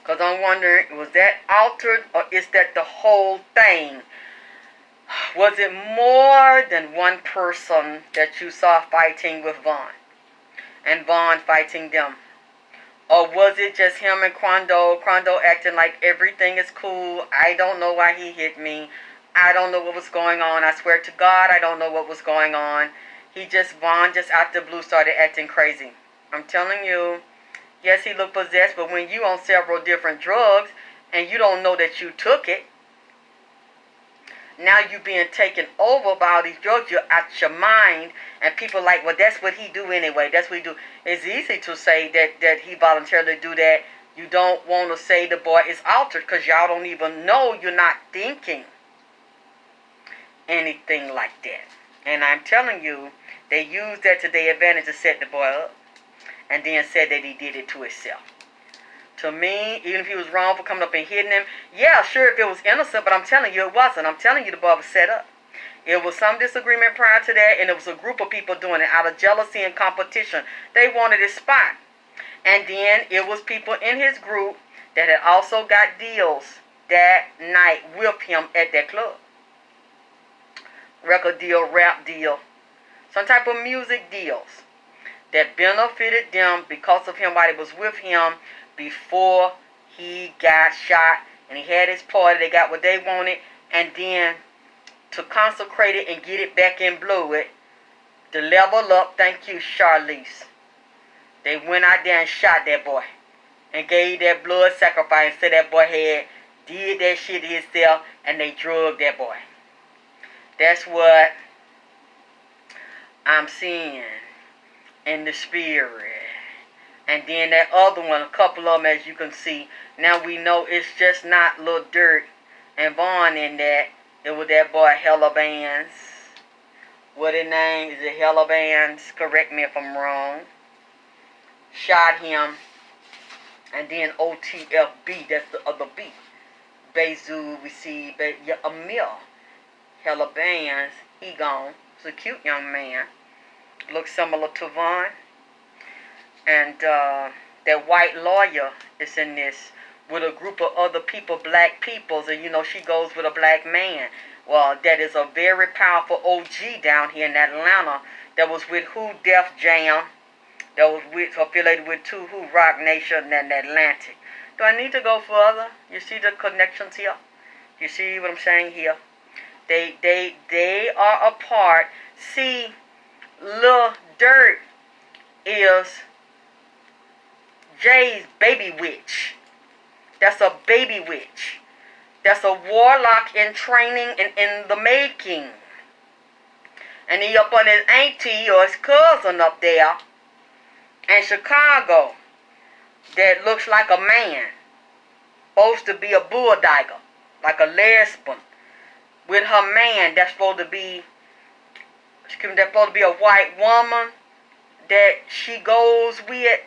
Because I'm wondering, was that altered or is that the whole thing? Was it more than one person that you saw fighting with Vaughn? And Vaughn fighting them? Or was it just him and Quando acting like everything is cool? I don't know why he hit me. I don't know what was going on. I swear to God, I don't know what was going on. Vaughn just out the blue started acting crazy. I'm telling you, yes, he looked possessed, but when you on several different drugs and you don't know that you took it, now you being taken over by all these drugs, you're out your mind, and people like, well, that's what he do anyway. That's what he do. It's easy to say that he voluntarily do that. You don't want to say the boy is altered because y'all don't even know, you're not thinking anything like that. And I'm telling you, they used that to their advantage to set the boy up and then said that he did it to himself. To me, even if he was wrong for coming up and hitting him, yeah, sure, if it was innocent, but I'm telling you it wasn't. I'm telling you the boy was set up. It was some disagreement prior to that, and it was a group of people doing it out of jealousy and competition. They wanted his spot. And then it was people in his group that had also got deals that night with him at that club. Record deal, rap deal, some type of music deals that benefited them because of him while he was with him before he got shot and he had his party. They got what they wanted, and then to consecrate it and get it back and blow it, to level up, thank you, Charlize. They went out there and shot that boy and gave that blood sacrifice. So that boy had did that shit himself, and they drugged that boy. That's what I'm seeing in the spirit. And then that other one, a couple of them, as you can see. Now we know it's just not Lil Durk and Vaughn in that. It was that boy Hella Bands. What his name? Is it Hella Bands? Correct me if I'm wrong. Shot him. And then OTFB, that's the other B. Bezu, we see Amir. Hella Bands, he gone. He's a cute young man. Looks similar to Vaughn. And that white lawyer is in this with a group of other people, black peoples, and you know she goes with a black man. Well, that is a very powerful OG down here in Atlanta that was with Who Def Jam, that was affiliated with Two Who Rock Nation and Atlantic. Do I need to go further? You see the connections here? You see what I'm saying here? They are a part. See, Lil Durk is Jay's baby witch. That's a baby witch. That's a warlock in training and in the making. And he up on his auntie or his cousin up there in Chicago that looks like a man. Supposed to be a bulldigger, like a lesbian. With her man that's supposed to be a white woman that she goes with.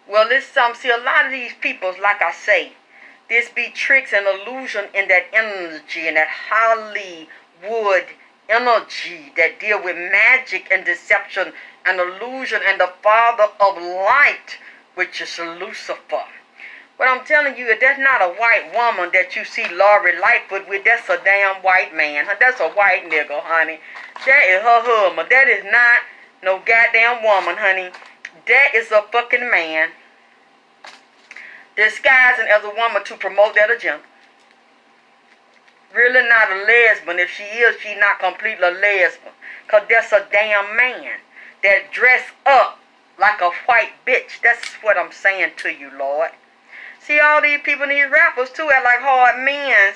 Well, this see a lot of these peoples, like I say, this be tricks and illusion in that energy, in that Hollywood energy that deal with magic and deception and illusion and the father of light, which is Lucifer. But I'm telling you, that's not a white woman that you see Lori Lightfoot with. That's a damn white man. That's a white nigga, honey. That is her husband. That is not no goddamn woman, honey. That is a fucking man disguising as a woman to promote that agenda. Really not a lesbian. If she is, she's not completely a lesbian. Because that's a damn man that dress up like a white bitch. That's what I'm saying to you, Lord. See, all these people, these rappers too, act like hard men,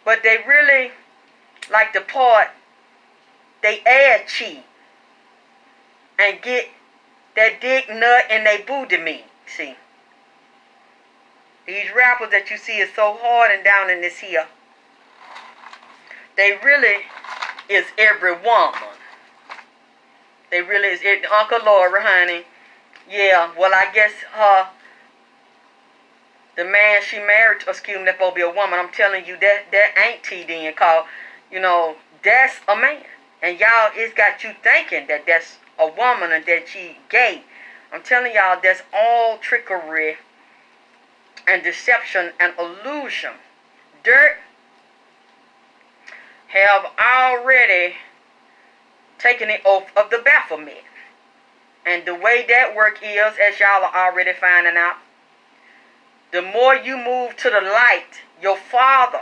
but they really like the part they add cheat and get that dick nut and they booty meat. See, these rappers that you see is so hard and down in this here. They really is every woman. They really is Uncle Laura, honey. Yeah, well, I guess the man she married, excuse me, that's supposed to be a woman. I'm telling you, that ain't T then called, you know, that's a man. And y'all, it's got you thinking that that's a woman and that she gay. I'm telling y'all, that's all trickery and deception and illusion. Dirt have already taken the oath of the Baphomet. And the way that work is, as y'all are already finding out, the more you move to the light, your Father,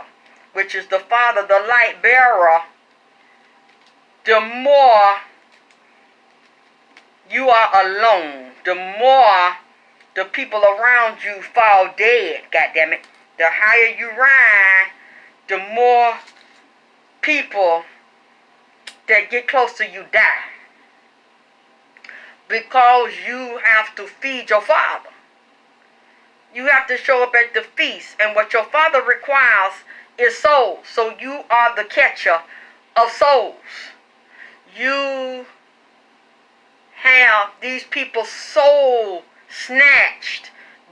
which is the Father, the light bearer, the more you are alone, the more the people around you fall dead, goddammit. The higher you rise, the more people that get close to you die. Because you have to feed your Father. You have to show up at the feast. And what your Father requires is souls. So you are the catcher of souls. You have these people's soul snatched,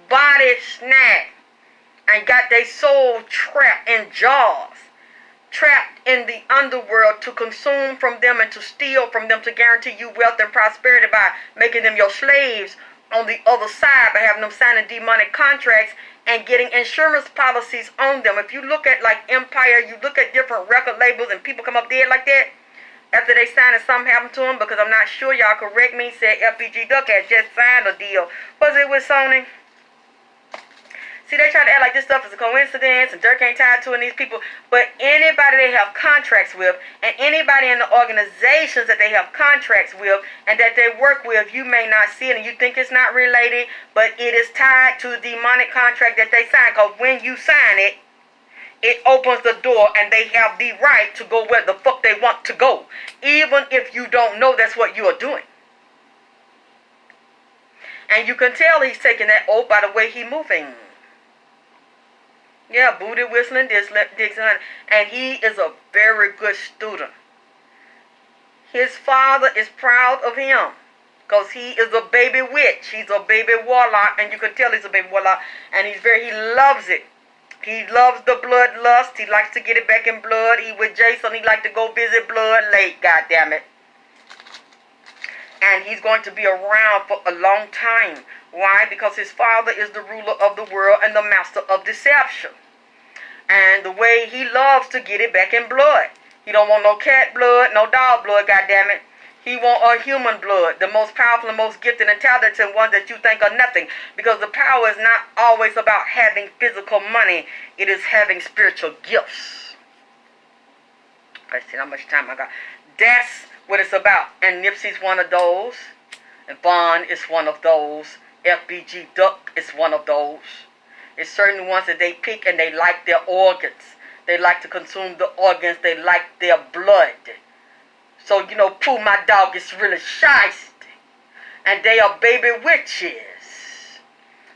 body snatched, and got their soul trapped in jars. Trapped in the underworld to consume from them and to steal from them to guarantee you wealth and prosperity by making them your slaves on the other side, by having them signing demonic contracts and getting insurance policies on them. If you look at like Empire, you look at different record labels and people come up dead like that after they sign and something happened to them, because I'm not sure, y'all correct me, said FBG Duck had just signed a deal. Was it with Sony? See, they try to act like this stuff is a coincidence and Dirk ain't tied to it, these people. But anybody they have contracts with, and anybody in the organizations that they have contracts with and that they work with, you may not see it and you think it's not related, but it is tied to the demonic contract that they sign. Because when you sign it, it opens the door and they have the right to go where the fuck they want to go. Even if you don't know that's what you are doing. And you can tell he's taking that oath by the way he's moving. Yeah, booty whistling, Dixon, and he is a very good student. His father is proud of him because he is a baby witch. He's a baby warlock, and you can tell he's a baby warlock, and he loves it. He loves the bloodlust. He likes to get it back in blood. He with Jason, he like to go visit blood lake, goddammit. And he's going to be around for a long time. Why? Because his father is the ruler of the world and the master of deception. And the way he loves to get it back in blood. He don't want no cat blood, no dog blood, goddammit. He want a human blood, the most powerful and most gifted and talented one that you think are nothing. Because the power is not always about having physical money. It is having spiritual gifts. I see how much time I got. That's what it's about. And Nipsey's one of those. And Vaughn is one of those. FBG Duck is one of those. It's certain ones that they pick and they like their organs. They like to consume the organs. They like their blood. So, you know, Pooh, my dog, is really shysty. And they are baby witches.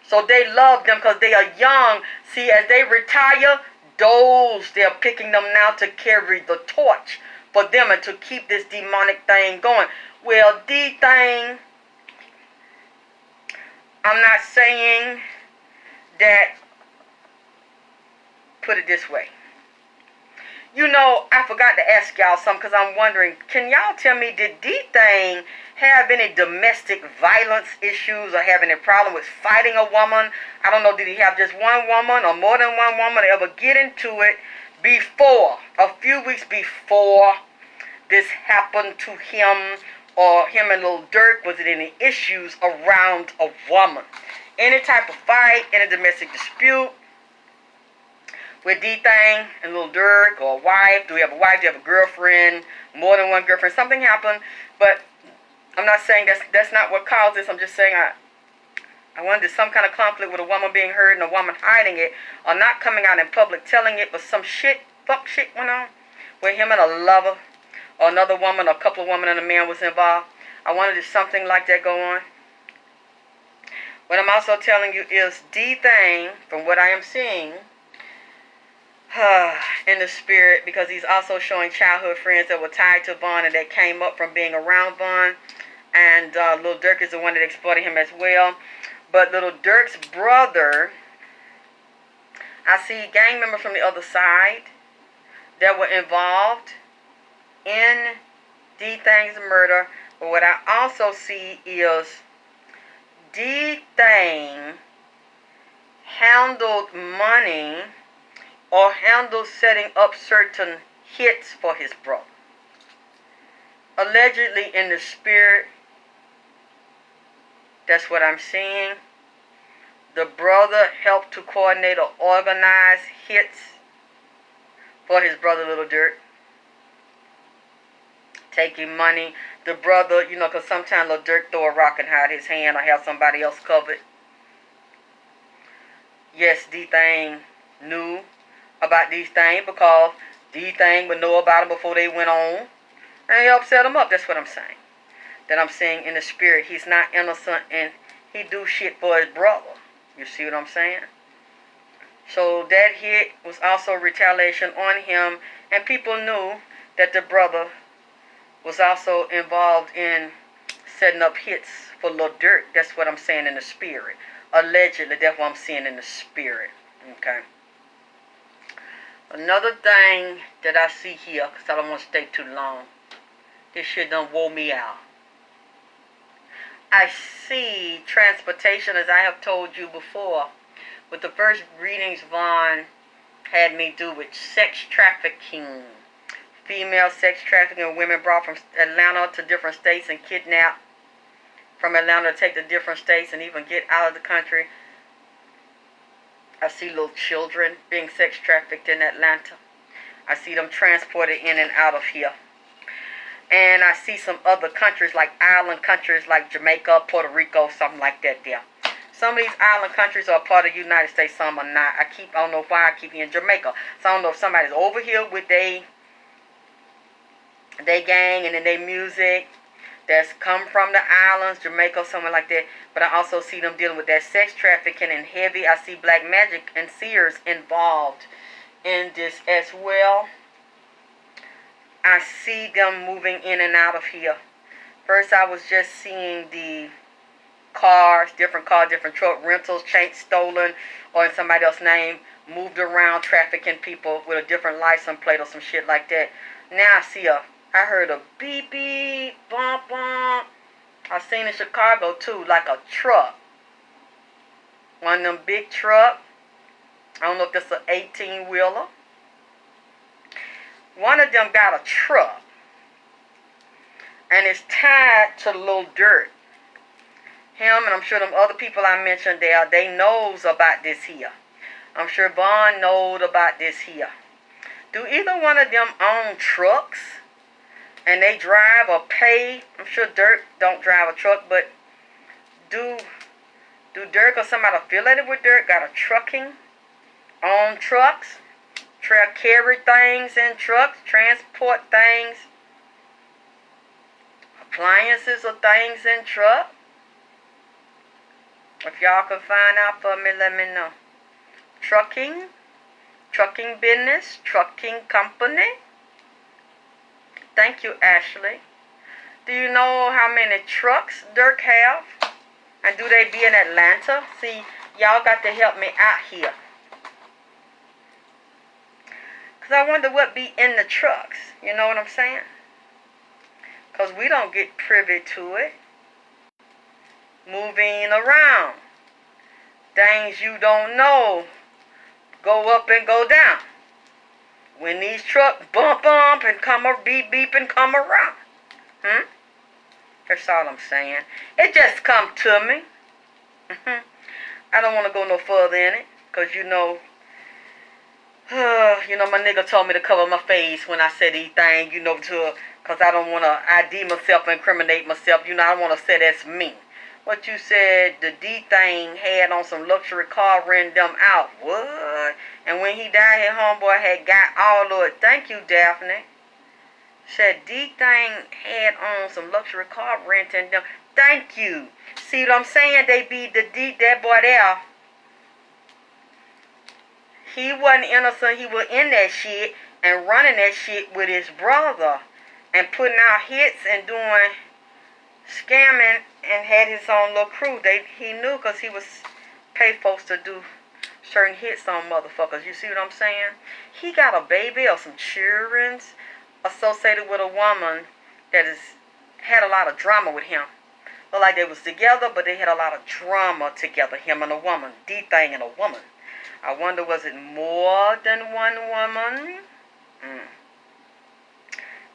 So they love them because they are young. See, as they retire, they're picking them now to carry the torch for them and to keep this demonic thing going. Well, thing, I'm not saying that, put it this way. You know, I forgot to ask y'all something because I'm wondering, can y'all tell me, did D-Thing have any domestic violence issues or have any problem with fighting a woman? I don't know, did he have just one woman or more than one woman to ever get into it before, a few weeks before this happened to him or him and Lil Durk? Was it any issues around a woman? Any type of fight, any domestic dispute? With D-Thing and Lil Durk, or a wife? Do we have a wife? Do you have a girlfriend? More than one girlfriend? Something happened, but I'm not saying that's not what caused this. I'm just saying I wonder, did some kind of conflict with a woman being hurt and a woman hiding it, or not coming out in public telling it, but some fuck shit went on with him and a lover, or another woman, or a couple of women and a man was involved. I wonder, did something like that go on? What I'm also telling you is D-Thing, from what I am seeing, in the spirit, because he's also showing childhood friends that were tied to Vaughn and that came up from being around Vaughn, and Lil Durk is the one that exploited him as well. But Lil Durk's brother, I see gang members from the other side that were involved in D-Thing's murder. But what I also see is D-Thing handled money or handle setting up certain hits for his brother. Allegedly in the spirit, that's what I'm seeing. The brother helped to coordinate or organize hits for his brother Lil Durk. Taking money. The brother, you know, because sometimes Lil Durk throw a rock and hide his hand or have somebody else covered. Yes, D-Thing knew about these things because D-Thing would know about them before they went on, and he helped set them up. That's what I'm saying. That I'm saying in the spirit, he's not innocent and he do shit for his brother. You see what I'm saying? So that hit was also retaliation on him, and people knew that the brother was also involved in setting up hits for Lil Durk. That's what I'm saying in the spirit. Allegedly, that's what I'm seeing in the spirit. Okay. Another thing that I see here, because I don't want to stay too long. This shit done wore me out. I see transportation, as I have told you before. With the first readings Vaughn had me do with sex trafficking. Female sex trafficking, women brought from Atlanta to different states and kidnapped from Atlanta to take to different states and even get out of the country. I see little children being sex trafficked in Atlanta. I see them transported in and out of here. And I see some other countries, like island countries like Jamaica, Puerto Rico, something like that there. Some of these island countries are part of the United States, some are not. I don't know why I keep hearing Jamaica. So I don't know if somebody's over here with they gang and then they music that's come from the islands, Jamaica, somewhere like that. But I also see them dealing with that sex trafficking and heavy. I see black magic and seers involved in this as well. I see them moving in and out of here. First, I was just seeing the cars, different truck rentals, stolen, or in somebody else's name, moved around, trafficking people with a different license plate or some shit like that. Now I heard a beep beep, bump bump. I seen in Chicago too, like a truck. One of them big truck. I don't know if that's an 18-wheeler. One of them got a truck. And it's tied to a little dirt. Him and I'm sure them other people I mentioned there, they knows about this here. I'm sure Vaughn knows about this here. Do either one of them own trucks? And they drive or pay? I'm sure Dirk don't drive a truck, but do Dirk or somebody affiliated with Dirk got a trucking? Own trucks? Carry things in trucks? Transport things? Appliances or things in truck? If y'all can find out for me, let me know. Trucking business, trucking company. Thank you, Ashley. Do you know how many trucks Dirk have? And do they be in Atlanta? See, y'all got to help me out here. Because I wonder what be in the trucks. You know what I'm saying? Because we don't get privy to it. Moving around. Things you don't know go up and go down. When these trucks bump and come or beep beep and come around. That's all I'm saying. It just come to me. I don't want to go no further in it. Because you know my nigga told me to cover my face when I said these things, because I don't want to ID myself or incriminate myself. I don't want to say that's me. What you said, the D thing had on some luxury car, renting them out. What? And when he died, his homeboy had got all of it. Thank you, Daphne. Said D thing had on some luxury car, renting them. Thank you. See what I'm saying? They be the D, that boy there. He wasn't innocent. He was in that shit and running that shit with his brother and putting out hits and doing scamming and had his own little crew. He knew because he was pay folks to do certain hits on motherfuckers. You see what I'm saying? He got a baby or some children associated with a woman that had a lot of drama with him. Looked like they was together, but they had a lot of drama together, him and a woman. D-Thing and a woman. I wonder, was it more than one woman?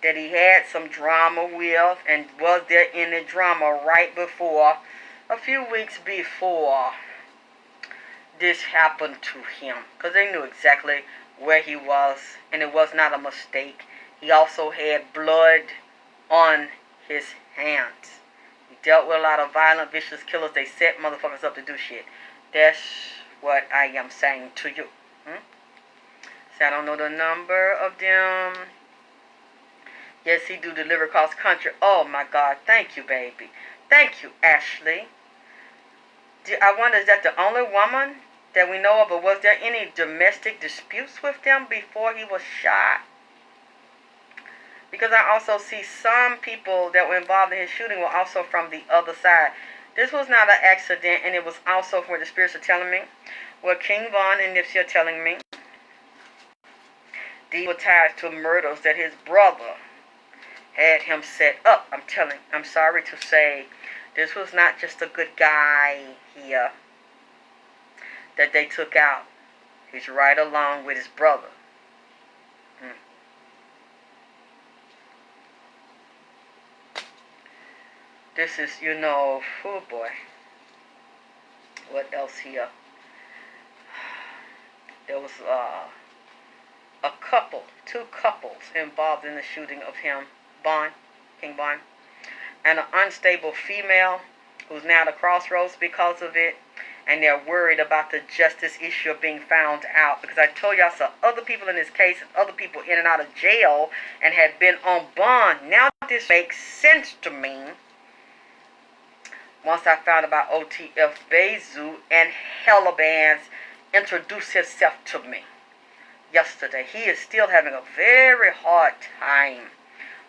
That he had some drama with, and was there any drama right before, a few weeks before this happened to him? Because they knew exactly where he was, and it was not a mistake. He also had blood on his hands. He dealt with a lot of violent, vicious killers. They set motherfuckers up to do shit. That's what I am saying to you. So I don't know the number of them. Yes, he do deliver across country. Oh my God, thank you, baby. Thank you, Ashley. I wonder, is that the only woman that we know of, or was there any domestic disputes with them before he was shot? Because I also see some people that were involved in his shooting were also from the other side. This was not an accident, and it was also from what the spirits are telling me. What King Von and Nipsey are telling me. These were tied to murders that his brother had him set up. I'm sorry to say, this was not just a good guy here that they took out. He's right along with his brother. This is, oh boy. What else here? There was a couple, two couples involved in the shooting of him, King Von, and an unstable female who's now at a crossroads because of it. And they're worried about the justice issue of being found out. Because I told y'all some other people in this case and other people in and out of jail and had been on bond. Now this makes sense to me. Once I found about OTF Bezu and Helabans introduced himself to me yesterday. He is still having a very hard time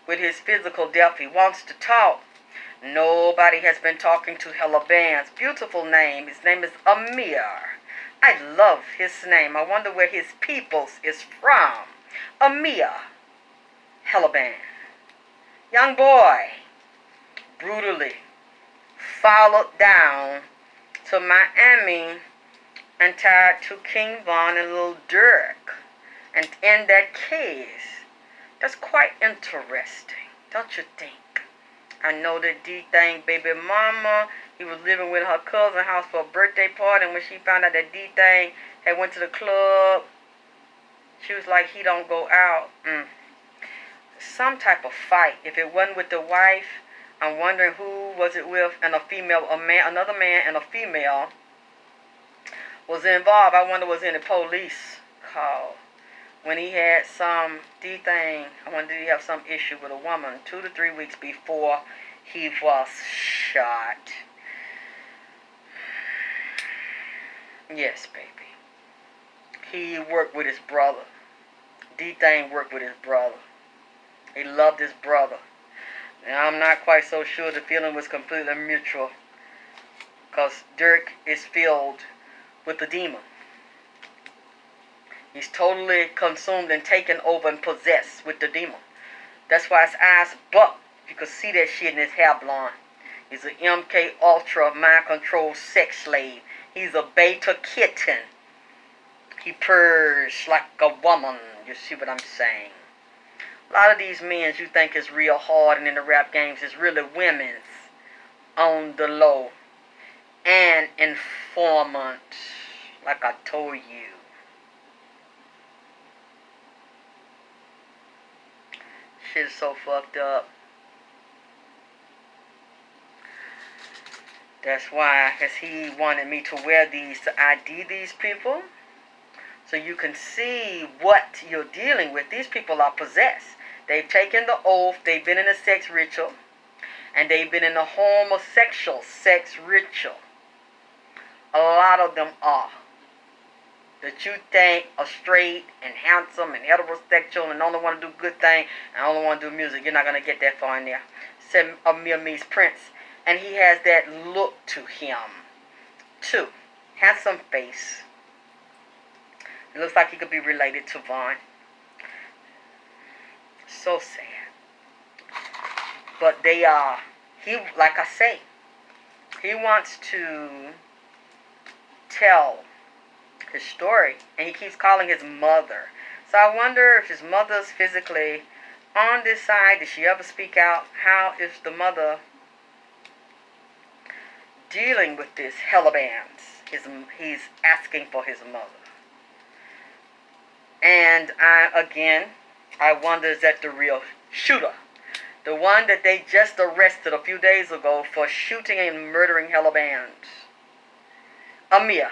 with his physical death. He wants to talk. Nobody has been talking to Helabans. Beautiful name. His name is Amir. I love his name. I wonder where his peoples is from. Amir Helaban. Young boy. Brutally followed down to Miami and tied to King Von and Lil Durk. And in that case, that's quite interesting, don't you think? I know that D-Thing baby mama, he was living with her cousin's house for a birthday party, and when she found out that D-Thing had went to the club, she was like, he don't go out. Some type of fight. If it wasn't with the wife, I'm wondering who was it with, and a female, another man and a female was involved. I wonder was any police called. When he had some D-Thing, I wonder did he have some issue with a woman 2 to 3 weeks before he was shot. Yes, baby. He worked with his brother. D-Thing worked with his brother. He loved his brother. Now, I'm not quite so sure the feeling was completely mutual, because Dirk is filled with the demon. He's totally consumed and taken over and possessed with the demon. That's why his eyes buck. You can see that shit in his hair blonde. He's an MK Ultra mind control sex slave. He's a beta kitten. He purrs like a woman. You see what I'm saying? A lot of these men you think is real hard and in the rap games is really women's on the low. And informant, like I told you. Shit's so fucked up. That's why, because he wanted me to wear these to ID these people. So you can see what you're dealing with. These people are possessed. They've taken the oath. They've been in a sex ritual. And they've been in a homosexual sex ritual. A lot of them are. That you think are straight and handsome and heterosexual and only want to do good thing and only want to do music. You're not going to get that far in there. Said Amir meets Prince. And he has that look to him, too. Handsome face. It looks like he could be related to Von. So sad. But they are, like I say, he wants to tell his story. And he keeps calling his mother. So I wonder if his mother's physically on this side. Did she ever speak out? How is the mother dealing with this Helabans? He's asking for his mother. And I wonder, is that the real shooter? The one that they just arrested a few days ago for shooting and murdering Helabans. Amir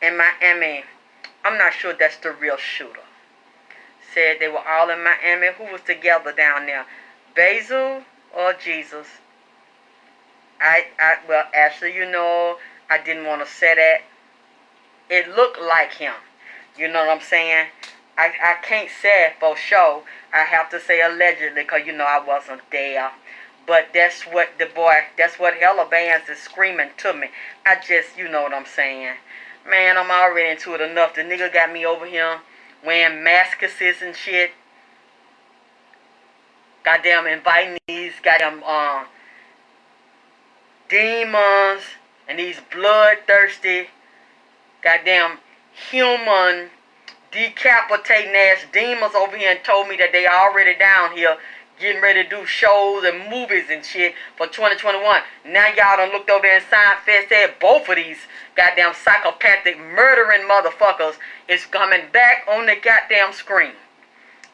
in Miami. I'm not sure that's the real shooter. Said they were all in Miami. Who was together down there? Basil or Jesus? Well, actually, I didn't want to say that. It looked like him. You know what I'm saying? I can't say it for sure. I have to say allegedly because, I wasn't there. But that's what Helabans is screaming to me. I just, you know what I'm saying. Man, I'm already into it enough. The nigga got me over here wearing masks and shit. Goddamn inviting these goddamn demons and these bloodthirsty goddamn human decapitating ass demons over here and told me that they already down here getting ready to do shows and movies and shit for 2021. Now y'all done looked over there and Seinfeld said both of these goddamn psychopathic murdering motherfuckers is coming back on the goddamn screen.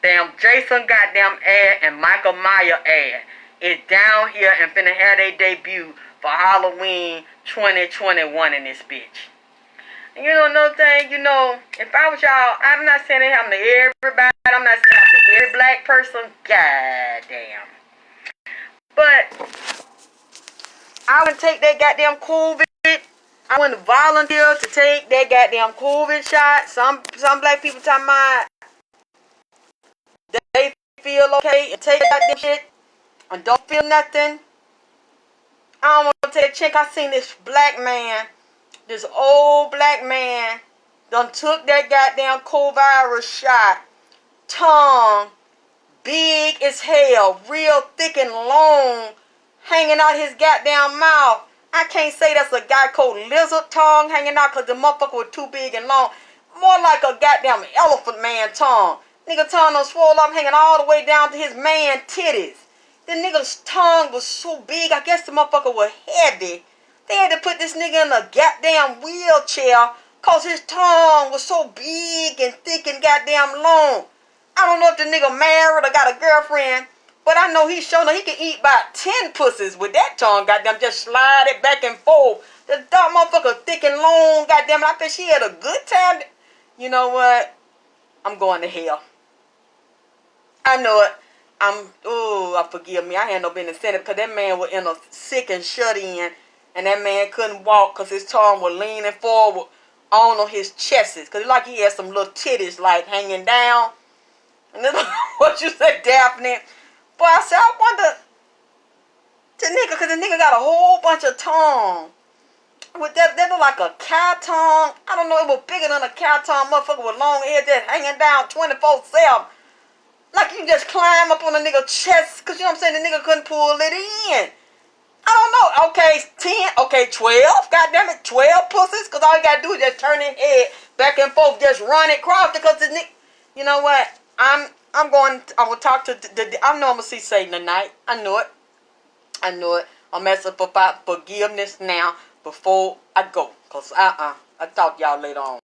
Damn Jason goddamn ad and Michael Myers ad is down here and finna have their debut for Halloween 2021 in this bitch. And you know another thing, you know, if I was y'all, I'm not saying it happened to everybody, I'm not saying it happened to every black person, goddamn. But I would take that goddamn COVID. I went to volunteer to take that goddamn COVID shot. Some black people talking about they feel okay and take that goddamn shit and don't feel nothing. I don't want to take a check. I seen this black man, this old black man, done took that goddamn COVID shot. Tongue big as hell, real thick and long, hanging out his goddamn mouth. I can't say that's a guy called lizard tongue hanging out because the motherfucker was too big and long. More like a goddamn elephant man tongue. Nigga tongue done swole up, hanging all the way down to his man titties. The nigga's tongue was so big, I guess the motherfucker was heavy. They had to put this nigga in a goddamn wheelchair because his tongue was so big and thick and goddamn long. I don't know if the nigga married or got a girlfriend, but I know he's showing he can eat about 10 pussies with that tongue, goddamn, just slide it back and forth. The dark motherfucker thick and long, goddamn, I bet she had a good time. You know what? I'm going to hell. I know it. Forgive me. I had no business saying it because that man was in a sick and shut in, and that man couldn't walk because his tongue was leaning forward on his chest, because like he had some little titties like hanging down. And this is what you said, Daphne. But I said, I wonder, the nigga, because the nigga got a whole bunch of tongue. With that look like a cow tongue. I don't know, it was bigger than a cow tongue. Motherfucker with long hair just hanging down 24/7. Like you just climb up on a nigga chest, because you know what I'm saying, the nigga couldn't pull it in. I don't know. Okay, 10, okay, 12. Goddamn it, 12 pussies, because all you gotta do is just turn his head back and forth, just run it, cross it, because the nigga, you know what? I will talk to I know I'm gonna see Satan tonight. I know it. I'm asking for forgiveness now before I go. Cause I talk to y'all later on.